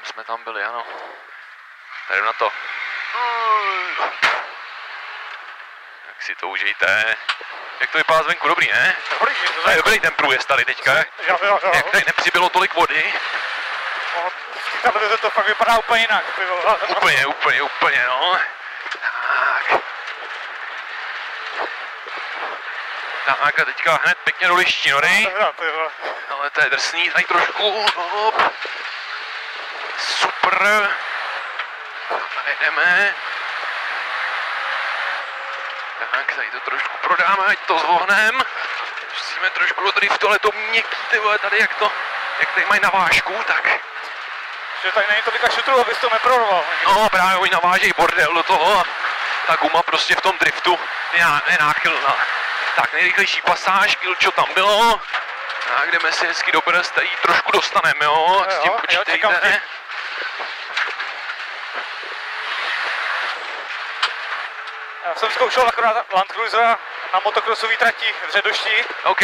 jsme tam byli, ano. Tady na to. Jak si to užijte. Jak to vypadá zvenku, dobrý, ne? Dobrý ten průjezd tady teďka. Jo. Jak tady nepřibylo tolik vody. No, z té televize to fakt vypadá úplně jinak. Úplně, no. Tak a teďka hned pěkně do liští, no dej. Ale to je drsný, tady trošku. Hop. Super. Tady jdeme. Tak, tady to trošku prodáme, ať to zvohnem. Musíme trošku do driftu, ale to měkký, ty vole, tady jak tady mají na vážku, tak. Že tady není tolika šutrů, abys to neprorval. No právě oni navážejí bordel do toho a ta guma prostě v tom driftu je náchylná. Tak nejrychlejší pasáž, Kilčo tam bylo. Tak jdeme si hezky do brst, tady trošku dostaneme, jo, s tím počítejte. Já jsem zkoušel akorát Land Cruisera na motokrosové trati v Ředošti. OK.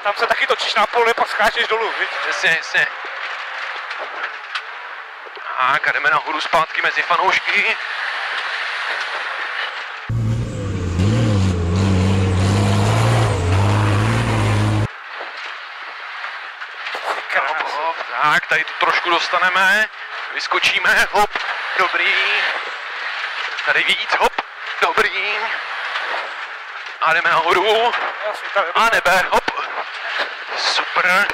Tam se taky točíš na poli, pak skáčeš dolů, víš? Jasně. Tak a jdeme nahoru zpátky mezi fanoušky. Hop. Tak, tady to trošku dostaneme. Vyskočíme, hop, dobrý. Tady víc, hop, dobrý. A jdeme nahoru. A nebe, hop. Super.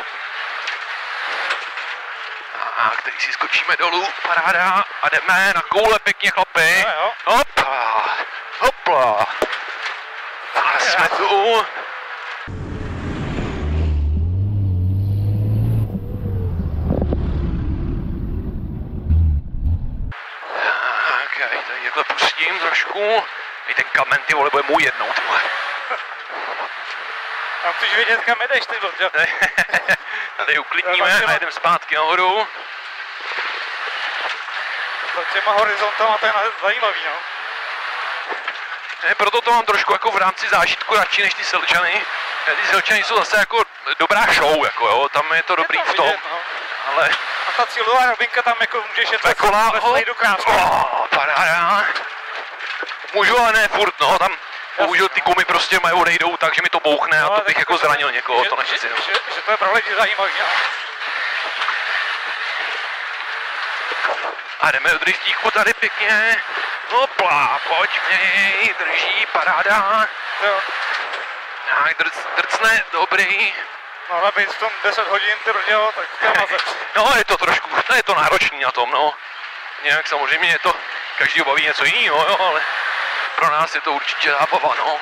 Tak, tady si skočíme dolů, paráda. A jdeme na koule pěkně, chlapi. Hop. Hopla. A jsme tu. Tak, já tady takhle pustím trošku. I ten kamen, ty vole, bude můj jednou, ty vole. Tam chceš vědět, kam jedeš, ty vole. Tady uklidníme a jedeme zpátky nahoru. Za těma horizontama to je zajímavý, no. Ne, proto to mám trošku jako v rámci zážitku radši než ty Silčany. Ty Silčany jsou zase jako dobrá show, jako jo, tam je to dobrý v tom, no. Ale... A ta cílová robinka tam jako můžeš jet do krásku. Paráda. Můžu, ale ne furt, no, tam bohužel ty gumy prostě mají odejdou, takže mi to bouchne a to bych jako zranil někoho, to nechci. Že to je pravda, že zajímavý, no. A jdeme do driftíku tady pěkně. Hopla, pojď měj, drží, paráda. Jo. Tak, drcne, dobrý. No ale být v tom 10 hodin, ty brdělo, tak to je mazec. No, je to trošku, je to náročný na tom, no. Nějak samozřejmě je to, každý baví něco jiného, jo, ale pro nás je to určitě zábava, no.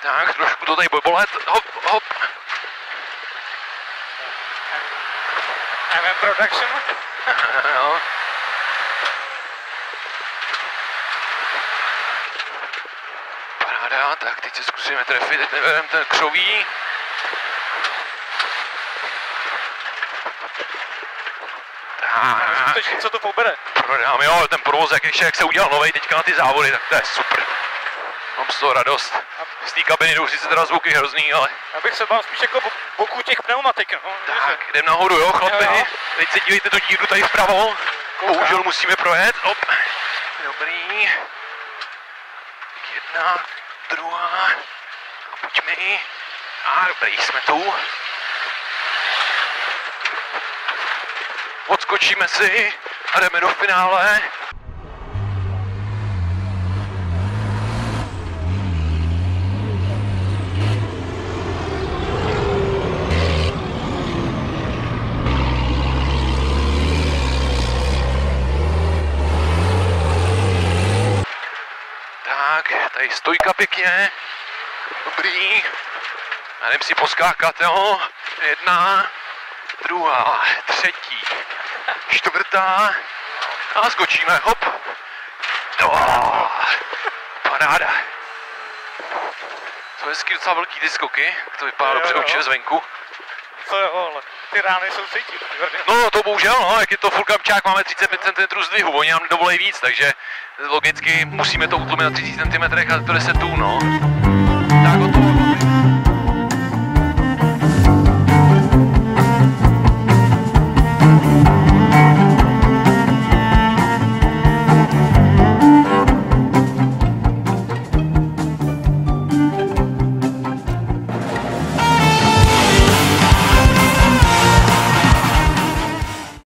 Tak, trošku to tady bude bolet, hop. MM Production. Jo. Paráda, tak teď se zkusíme trefit, teď nebereme ten křoví. Tak. Co to pobere? Prodám, jo, ten provoz, jak se udělal novej teďka na ty závody, tak to je super. Mám z toho radost. Z té kabiny jdou sice teda zvuky hrozný, ale... Já bych se bál spíš jako boku těch pneumatik, no. Tak, jdem nahoru, jo, chlapi. Jo. Teď se dívejte tu díru tady vpravo. Bohužel musíme projet, hop. Dobrý. Jedna, druhá. A pojďme. A dobrý, jsme tu. Odskočíme si a jdeme do finále. Tak, tady stojka pěkně. Dobrý. A jdem si poskákat, jo. Jedna, druhá, třetí, čtvrtá. A skočíme, hop. Paráda. Jsou hezky docela velký ty skoky, to vypadá dobře určitě zvenku. Co jo, ale ty rány jsou cítit. No to bohužel, no, jak je to full kamčák, máme 35 cm zdvihu, oni nám nedovolí víc, takže logicky musíme to utlumit na 30 cm a to 10 tun, no. Tak o to.